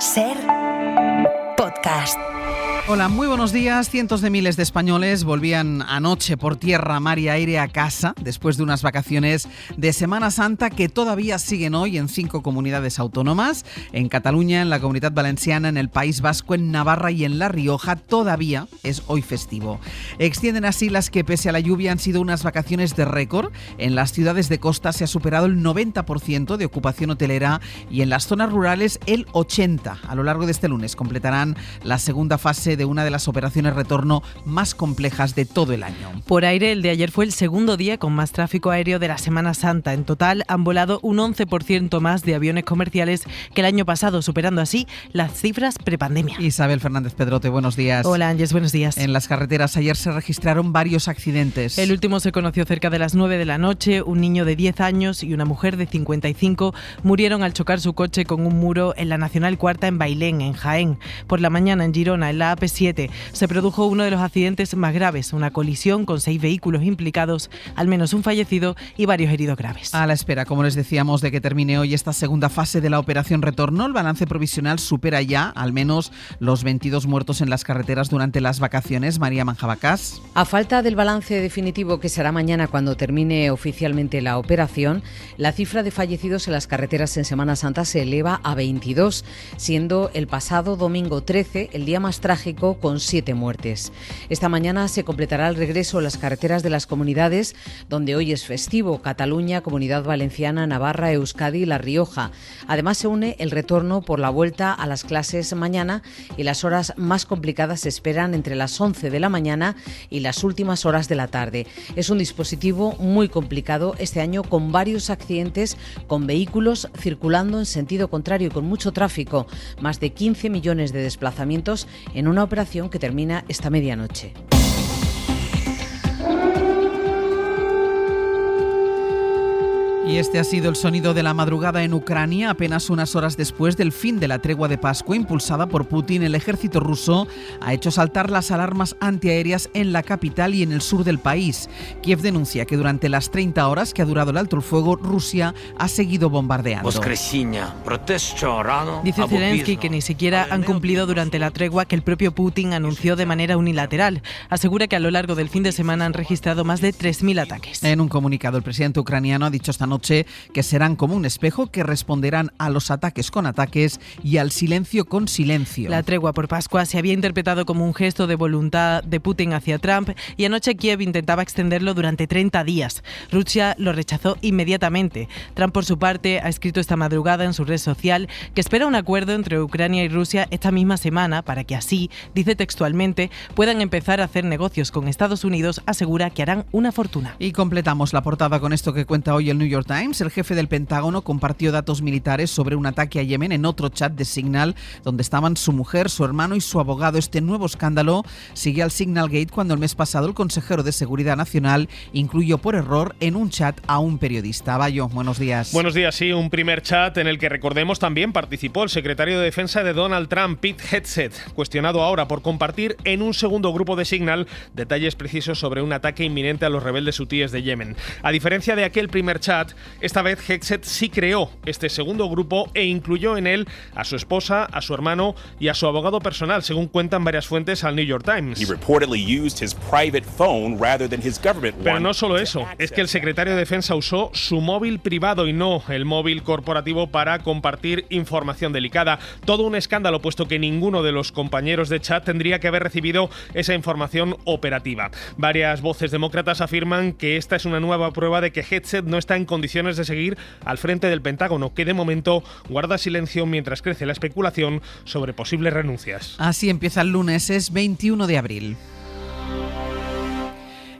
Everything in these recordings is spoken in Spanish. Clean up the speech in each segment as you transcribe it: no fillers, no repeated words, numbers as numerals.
SER Podcast. Hola, muy buenos días. Cientos de miles de españoles volvían anoche por tierra, mar y aire a casa después de unas vacaciones de Semana Santa que todavía siguen hoy en 5 comunidades autónomas. En Cataluña, en la Comunidad Valenciana, en el País Vasco, en Navarra y en La Rioja todavía es hoy festivo. Extienden así las que, pese a la lluvia, han sido unas vacaciones de récord. En las ciudades de costa se ha superado el 90% de ocupación hotelera y en las zonas rurales el 80%. A lo largo de este lunes completarán la segunda fase de una de las operaciones retorno más complejas de todo el año. Por aire, el de ayer fue el segundo día con más tráfico aéreo de la Semana Santa. En total han volado un 11% más de aviones comerciales que el año pasado, superando así las cifras prepandemia. Isabel Fernández Pedrote, buenos días. Hola Ángeles, buenos días. En las carreteras ayer se registraron varios accidentes. El último se conoció cerca de las 9 de la noche. Un niño de 10 años y una mujer de 55 murieron al chocar su coche con un muro en la Nacional Cuarta en Bailén, en Jaén. Por la mañana en Girona, en la AP7, se produjo uno de los accidentes más graves, una colisión con 6 vehículos implicados, al menos un fallecido y varios heridos graves. A la espera, como les decíamos, de que termine hoy esta segunda fase de la operación retorno, el balance provisional supera ya al menos los 22 muertos en las carreteras durante las vacaciones. María Manjabacás. A falta del balance definitivo que será mañana cuando termine oficialmente la operación, la cifra de fallecidos en las carreteras en Semana Santa se eleva a 22, siendo el pasado domingo 13 el día más trágico con 7 muertes. Esta mañana se completará el regreso a las carreteras de las comunidades donde hoy es festivo: Cataluña, Comunidad Valenciana, Navarra, Euskadi y La Rioja. Además se une el retorno por la vuelta a las clases mañana y las horas más complicadas se esperan entre las 11 de la mañana y las últimas horas de la tarde. Es un dispositivo muy complicado este año, con varios accidentes, con vehículos circulando en sentido contrario y con mucho tráfico. Más de 15 millones de desplazamientos en una operación que termina esta medianoche. Y este ha sido el sonido de la madrugada en Ucrania, apenas unas horas después del fin de la tregua de Pascua impulsada por Putin. El ejército ruso ha hecho saltar las alarmas antiaéreas en la capital y en el sur del país. Kiev denuncia que durante las 30 horas que ha durado el alto el fuego, Rusia ha seguido bombardeando. Dice Zelensky que ni siquiera han cumplido durante la tregua que el propio Putin anunció de manera unilateral. Asegura que a lo largo del fin de semana han registrado más de 3.000 ataques. En un comunicado, el presidente ucraniano ha dicho esta noche que serán como un espejo, que responderán a los ataques con ataques y al silencio con silencio. La tregua por Pascua se había interpretado como un gesto de voluntad de Putin hacia Trump y anoche Kiev intentaba extenderlo durante 30 días. Rusia lo rechazó inmediatamente. Trump, por su parte, ha escrito esta madrugada en su red social que espera un acuerdo entre Ucrania y Rusia esta misma semana para que así, dice textualmente, puedan empezar a hacer negocios con Estados Unidos. Asegura que harán una fortuna. Y completamos la portada con esto que cuenta hoy el New York Times. El jefe del Pentágono compartió datos militares sobre un ataque a Yemen en otro chat de Signal, donde estaban su mujer, su hermano y su abogado. Este nuevo escándalo sigue al Signal Gate, cuando el mes pasado el consejero de Seguridad Nacional incluyó por error en un chat a un periodista. Bayo, buenos días. Buenos días, sí, un primer chat en el que, recordemos, también participó el secretario de Defensa de Donald Trump, Pete Hegseth, cuestionado ahora por compartir en un segundo grupo de Signal detalles precisos sobre un ataque inminente a los rebeldes hutíes de Yemen. A diferencia de aquel primer chat, esta vez Hegseth sí creó este segundo grupo e incluyó en él a su esposa, a su hermano y a su abogado personal, según cuentan varias fuentes al New York Times. Pero no solo eso, es que el secretario de Defensa usó su móvil privado y no el móvil corporativo para compartir información delicada. Todo un escándalo, puesto que ninguno de los compañeros de chat tendría que haber recibido esa información operativa. Varias voces demócratas afirman que esta es una nueva prueba de que Hegseth no está en condiciones de seguir al frente del Pentágono, que de momento guarda silencio mientras crece la especulación sobre posibles renuncias. Así empieza el lunes, es 21 de abril.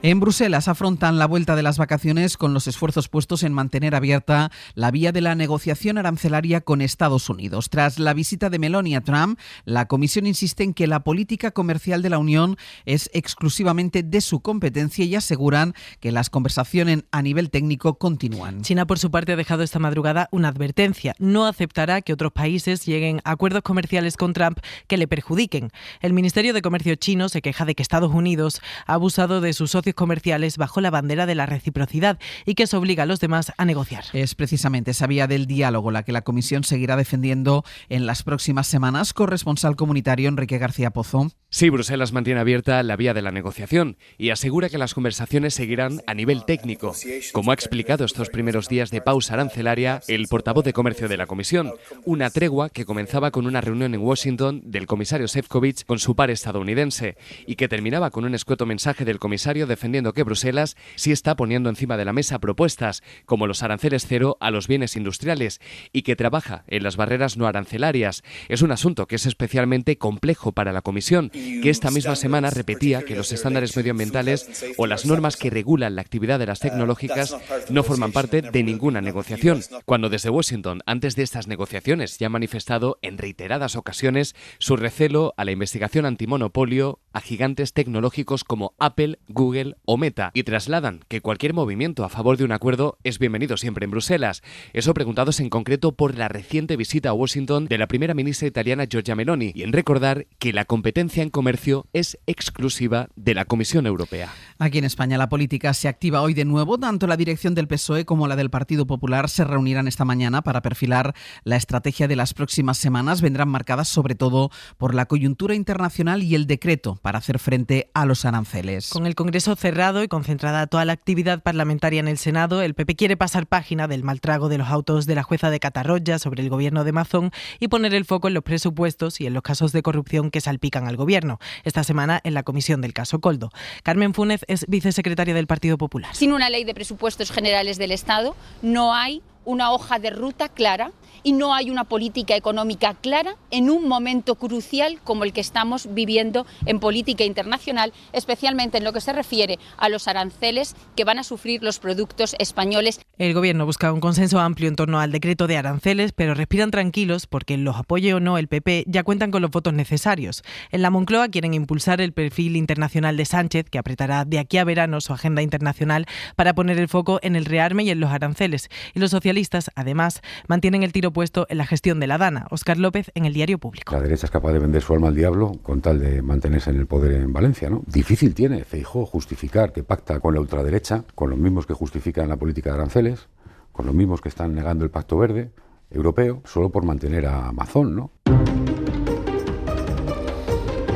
En Bruselas afrontan la vuelta de las vacaciones con los esfuerzos puestos en mantener abierta la vía de la negociación arancelaria con Estados Unidos. Tras la visita de Meloni a Trump, la Comisión insiste en que la política comercial de la Unión es exclusivamente de su competencia y aseguran que las conversaciones a nivel técnico continúan. China, por su parte, ha dejado esta madrugada una advertencia. No aceptará que otros países lleguen a acuerdos comerciales con Trump que le perjudiquen. El Ministerio de Comercio chino se queja de que Estados Unidos ha abusado de sus socios intercambios comerciales bajo la bandera de la reciprocidad y que eso obliga a los demás a negociar. Es precisamente esa vía del diálogo la que la Comisión seguirá defendiendo en las próximas semanas. Corresponsal comunitario Enrique García Pozo. Sí, Bruselas mantiene abierta la vía de la negociación y asegura que las conversaciones seguirán a nivel técnico. Como ha explicado estos primeros días de pausa arancelaria el portavoz de Comercio de la Comisión, una tregua que comenzaba con una reunión en Washington del comisario Šefčovič con su par estadounidense y que terminaba con un escueto mensaje del comisario defendiendo que Bruselas sí está poniendo encima de la mesa propuestas como los aranceles cero a los bienes industriales y que trabaja en las barreras no arancelarias. Es un asunto que es especialmente complejo para la Comisión, que esta misma semana repetía que los estándares medioambientales o las normas que regulan la actividad de las tecnológicas no forman parte de ninguna negociación, cuando desde Washington, antes de estas negociaciones, ya ha manifestado en reiteradas ocasiones su recelo a la investigación antimonopolio a gigantes tecnológicos como Apple, Google o Meta, y trasladan que cualquier movimiento a favor de un acuerdo es bienvenido siempre en Bruselas. Eso preguntados en concreto por la reciente visita a Washington de la primera ministra italiana Giorgia Meloni, y en recordar que la competencia en comercio es exclusiva de la Comisión Europea. Aquí en España la política se activa hoy de nuevo. Tanto la dirección del PSOE como la del Partido Popular se reunirán esta mañana para perfilar la estrategia de las próximas semanas. Vendrán marcadas sobre todo por la coyuntura internacional y el decreto para hacer frente a los aranceles. Con el Congreso cerrado y concentrada toda la actividad parlamentaria en el Senado, el PP quiere pasar página del mal trago de los autos de la jueza de Catarroja sobre el gobierno de Mazón y poner el foco en los presupuestos y en los casos de corrupción que salpican al gobierno. Esta semana en la comisión del caso Coldo. Carmen Fúnez es vicesecretaria del Partido Popular. Sin una ley de presupuestos generales del Estado no hay una hoja de ruta clara y no hay una política económica clara en un momento crucial como el que estamos viviendo en política internacional, especialmente en lo que se refiere a los aranceles que van a sufrir los productos españoles. El Gobierno busca un consenso amplio en torno al decreto de aranceles, pero respiran tranquilos porque los apoye o no el PP ya cuentan con los votos necesarios. En la Moncloa quieren impulsar el perfil internacional de Sánchez, que apretará de aquí a verano su agenda internacional para poner el foco en el rearme y en los aranceles. Y los socialistas, además, mantienen el tiro puesto en la gestión de la Dana. Óscar López en El Diario Público. La derecha es capaz de vender su alma al diablo con tal de mantenerse en el poder en Valencia, ¿no? Difícil tiene Feijóo justificar que pacta con la ultraderecha, con los mismos que justifican la política de aranceles, con los mismos que están negando el Pacto Verde Europeo, solo por mantener a Mazón, ¿no?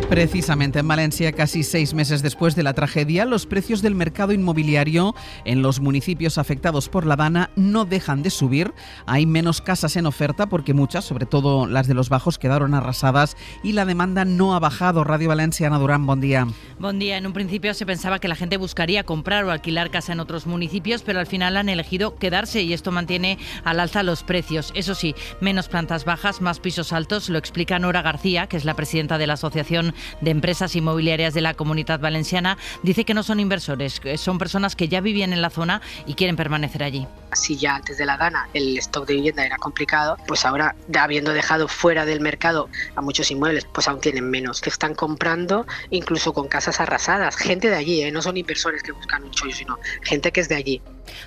Precisamente en Valencia, casi 6 meses después de la tragedia, los precios del mercado inmobiliario en los municipios afectados por la Dana no dejan de subir. Hay menos casas en oferta porque muchas, sobre todo las de los bajos, quedaron arrasadas y la demanda no ha bajado. Radio Valencia, Ana Durán, buen día. Buen día. En un principio se pensaba que la gente buscaría comprar o alquilar casa en otros municipios, pero al final han elegido quedarse y esto mantiene al alza los precios. Eso sí, menos plantas bajas, más pisos altos, lo explica Nora García, que es la presidenta de la Asociación de Empresas Inmobiliarias de la Comunidad Valenciana. Dice que no son inversores, son personas que ya vivían en la zona y quieren permanecer allí. Si ya antes de la Dana el stock de vivienda era complicado, pues ahora, habiendo dejado fuera del mercado a muchos inmuebles, pues aún tienen menos, que están comprando incluso con casas arrasadas. Gente de allí, no son inversores que buscan un chollo, sino gente que es de allí.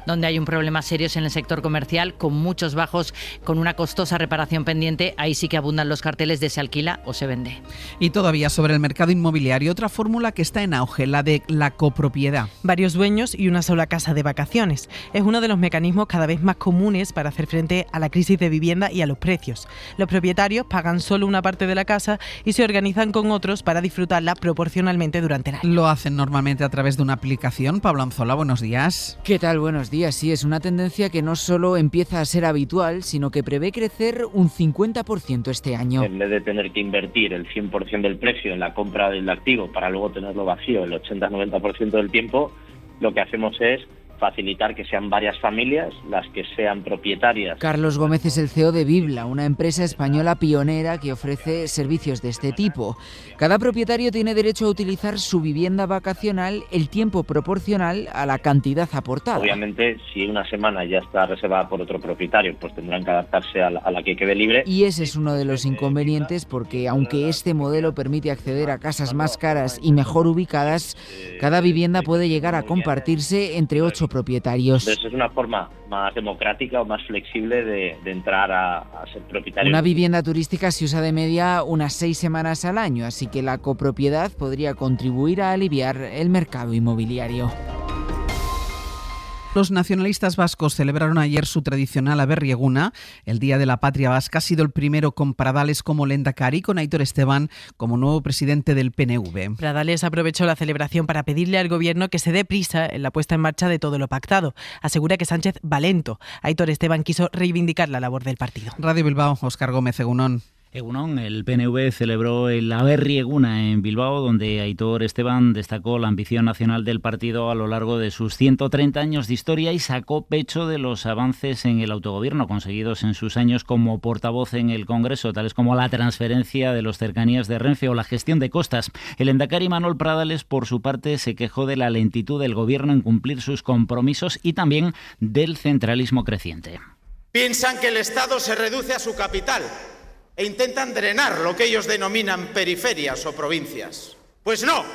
Donde hay un problema serio es en el sector comercial, con muchos bajos, con una costosa reparación pendiente. Ahí sí que abundan los carteles de se alquila o se vende. Y todavía sobre el mercado inmobiliario, otra fórmula que está en auge, la de la copropiedad. Varios dueños y una sola casa de vacaciones. Es uno de los mecanismos cada vez más comunes para hacer frente a la crisis de vivienda y a los precios. Los propietarios pagan solo una parte de la casa y se organizan con otros para disfrutarla proporcionalmente durante el año. Lo hacen normalmente a través de una aplicación. Pablo Anzola, buenos días. ¿Qué tal? Buenos días. Sí, es una tendencia que no solo empieza a ser habitual, sino que prevé crecer un 50% este año. En vez de tener que invertir el 100% del precio en la compra del activo para luego tenerlo vacío el 80-90% del tiempo, lo que hacemos es facilitar que sean varias familias las que sean propietarias. Carlos Gómez es el CEO de Vibla, una empresa española pionera que ofrece servicios de este tipo. Cada propietario tiene derecho a utilizar su vivienda vacacional el tiempo proporcional a la cantidad aportada. Obviamente, si una semana ya está reservada por otro propietario, pues tendrán que adaptarse a la que quede libre. Y ese es uno de los inconvenientes porque, aunque este modelo permite acceder a casas más caras y mejor ubicadas, cada vivienda puede llegar a compartirse entre 8 copropietarios. Entonces es una forma más democrática o más flexible de entrar a ser propietario. Una vivienda turística se usa de media unas 6 semanas al año, así que la copropiedad podría contribuir a aliviar el mercado inmobiliario. Los nacionalistas vascos celebraron ayer su tradicional aberrieguna. El Día de la Patria Vasca ha sido el primero con Pradales como lehendakari y con Aitor Esteban como nuevo presidente del PNV. Pradales aprovechó la celebración para pedirle al gobierno que se dé prisa en la puesta en marcha de todo lo pactado. Asegura que Sánchez va lento. Aitor Esteban quiso reivindicar la labor del partido. Radio Bilbao, Óscar Gómez, Egunon. Egunon, el PNV celebró el aberrieguna en Bilbao, donde Aitor Esteban destacó la ambición nacional del partido a lo largo de sus 130 años de historia y sacó pecho de los avances en el autogobierno conseguidos en sus años como portavoz en el Congreso, tales como la transferencia de los cercanías de Renfe o la gestión de costas. El lehendakari Manuel Pradales, por su parte, se quejó de la lentitud del gobierno en cumplir sus compromisos y también del centralismo creciente. Piensan que el Estado se reduce a su capital e intentan drenar lo que ellos denominan periferias o provincias. Pues no,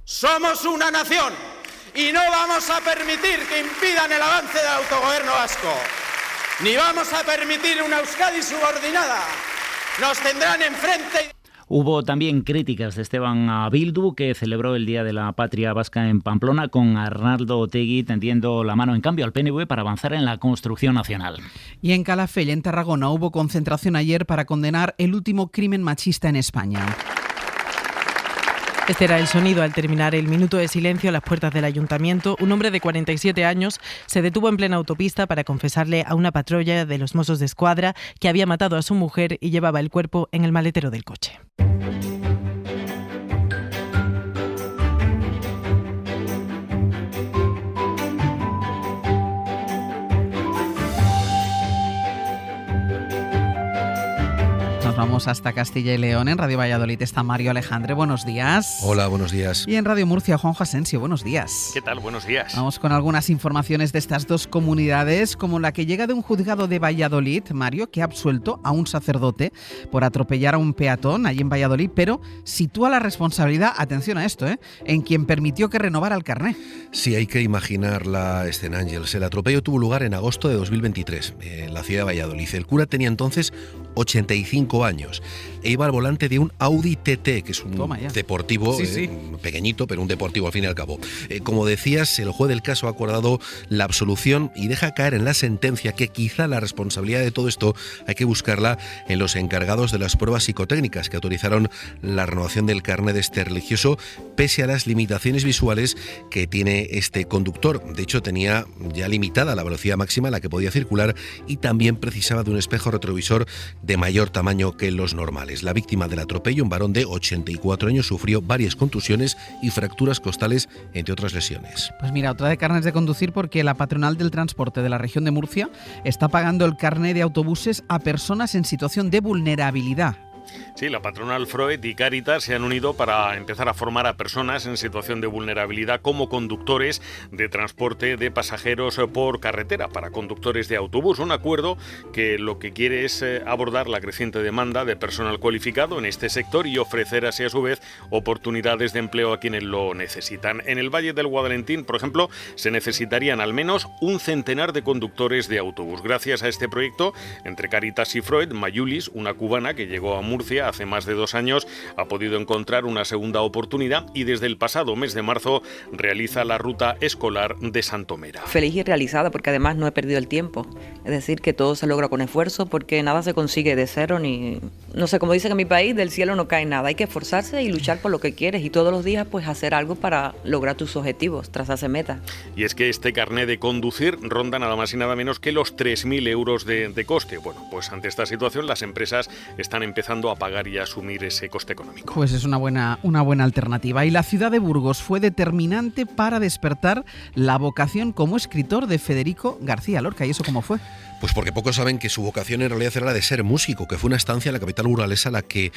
somos una nación y no vamos a permitir que impidan el avance del autogobierno vasco, ni vamos a permitir una Euskadi subordinada. Nos tendrán enfrente. Hubo también críticas de Esteban a Bildu, que celebró el Día de la Patria Vasca en Pamplona, con Arnaldo Otegi tendiendo la mano en cambio al PNV para avanzar en la construcción nacional. Y en Calafell, en Tarragona, hubo concentración ayer para condenar el último crimen machista en España. Este era el sonido al terminar el minuto de silencio a las puertas del ayuntamiento. Un hombre de 47 años se detuvo en plena autopista para confesarle a una patrulla de los Mossos d'Esquadra que había matado a su mujer y llevaba el cuerpo en el maletero del coche. Nos vamos hasta Castilla y León. En Radio Valladolid está Mario Alejandre. Buenos días. Hola, buenos días. Y en Radio Murcia, Juanjo Asensio. Buenos días. ¿Qué tal? Buenos días. Vamos con algunas informaciones de estas dos comunidades, como la que llega de un juzgado de Valladolid, Mario, que ha absuelto a un sacerdote por atropellar a un peatón allí en Valladolid, pero sitúa la responsabilidad, atención a esto, en quien permitió que renovara el carné. Sí, hay que imaginar la escena, Ángeles. El atropello tuvo lugar en agosto de 2023 en la ciudad de Valladolid. El cura tenía entonces 85 años e iba al volante de un Audi TT, que es un deportivo, sí. Pequeñito, pero un deportivo al fin y al cabo. Como decías, el juez del caso ha acordado la absolución y deja caer en la sentencia que quizá la responsabilidad de todo esto hay que buscarla en los encargados de las pruebas psicotécnicas que autorizaron la renovación del carné de este religioso, pese a las limitaciones visuales que tiene este conductor. De hecho, tenía ya limitada la velocidad máxima a la que podía circular y también precisaba de un espejo retrovisor de mayor tamaño que los normales. La víctima del atropello, un varón de 84 años, sufrió varias contusiones y fracturas costales, entre otras lesiones. Pues mira, otra de carnes de conducir, porque la patronal del transporte de la región de Murcia está pagando el carné de autobuses a personas en situación de vulnerabilidad. Sí, la patronal Freud y Cáritas se han unido para empezar a formar a personas en situación de vulnerabilidad como conductores de transporte de pasajeros por carretera para conductores de autobús. Un acuerdo que lo que quiere es abordar la creciente demanda de personal cualificado en este sector y ofrecer así a su vez oportunidades de empleo a quienes lo necesitan. En el Valle del Guadalentín, por ejemplo, se necesitarían al menos un centenar de conductores de autobús. Gracias a este proyecto, entre Cáritas y Freud, Mayulis, una cubana que llegó a Murcia hace más de 2 años, ha podido encontrar una segunda oportunidad y desde el pasado mes de marzo realiza la ruta escolar de Santomera. Feliz y realizada porque además no he perdido el tiempo. Es decir, que todo se logra con esfuerzo porque nada se consigue de cero ni... No sé, como dicen en mi país, del cielo no cae nada. Hay que esforzarse y luchar por lo que quieres y todos los días pues hacer algo para lograr tus objetivos, trazarse metas. Y es que este carné de conducir ronda nada más y nada menos que los 3.000 euros de coste. Bueno, pues ante esta situación las empresas están empezando a pagar y a asumir ese coste económico. Pues es una buena alternativa. Y la ciudad de Burgos fue determinante para despertar la vocación como escritor de Federico García Lorca. ¿Y eso cómo fue? Pues porque pocos saben que su vocación en realidad era la de ser músico, que fue una estancia en la capital burgalesa la que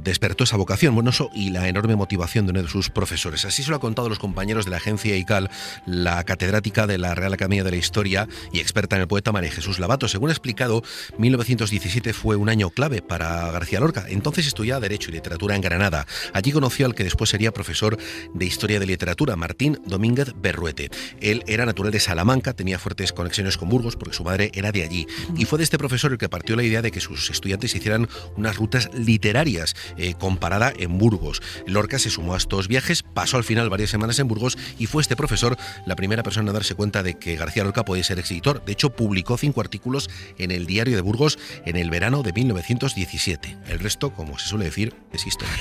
despertó esa vocación, bueno, eso y la enorme motivación de uno de sus profesores. Así se lo ha contado a los compañeros de la agencia ICAL, la catedrática de la Real Academia de la Historia y experta en el poeta María Jesús Lavato. Según ha explicado, 1917 fue un año clave para García Lorca. Entonces estudiaba Derecho y Literatura en Granada. Allí conoció al que después sería profesor de Historia de Literatura, Martín Domínguez Berruete. Él era natural de Salamanca, tenía fuertes conexiones con Burgos porque su madre era de allí. Y fue de este profesor el que partió la idea de que sus estudiantes hicieran unas rutas literarias con parada en Burgos. Lorca se sumó a estos viajes, pasó al final varias semanas en Burgos y fue este profesor la primera persona a darse cuenta de que García Lorca podía ser escritor. De hecho, publicó 5 artículos en el Diario de Burgos en el verano de 1917. El resto, como se suele decir, es historia.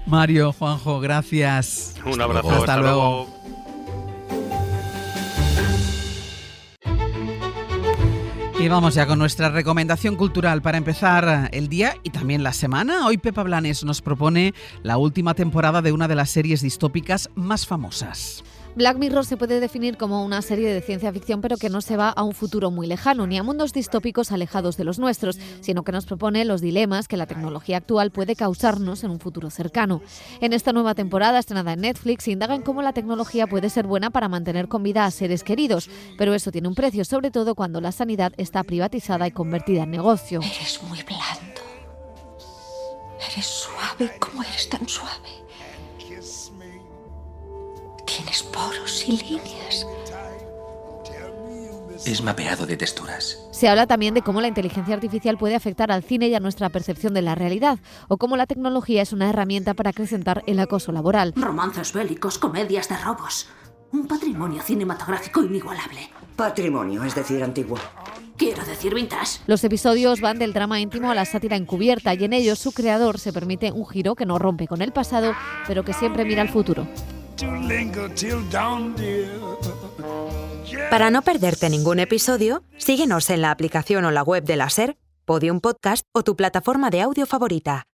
Mario, Juanjo, gracias. Un abrazo. Hasta luego. Y vamos ya con nuestra recomendación cultural para empezar el día y también la semana. Hoy Pepa Blanes nos propone la última temporada de una de las series distópicas más famosas. Black Mirror se puede definir como una serie de ciencia ficción, pero que no se va a un futuro muy lejano, ni a mundos distópicos alejados de los nuestros, sino que nos propone los dilemas que la tecnología actual puede causarnos en un futuro cercano. En esta nueva temporada, estrenada en Netflix, indaga en cómo la tecnología puede ser buena para mantener con vida a seres queridos, pero eso tiene un precio, sobre todo cuando la sanidad está privatizada y convertida en negocio. Eres muy blando. Eres suave. ¿Cómo eres tan suave? Tienes poros y líneas. Es mapeado de texturas. Se habla también de cómo la inteligencia artificial puede afectar al cine y a nuestra percepción de la realidad, o cómo la tecnología es una herramienta para acrecentar el acoso laboral. Romances bélicos, comedias de robos. Un patrimonio cinematográfico inigualable. Patrimonio, es decir, antiguo. Quiero decir vintage. Los episodios van del drama íntimo a la sátira encubierta y en ellos su creador se permite un giro que no rompe con el pasado, pero que siempre mira al futuro. Para no perderte ningún episodio, síguenos en la aplicación o la web de la SER, Podium Podcast o tu plataforma de audio favorita.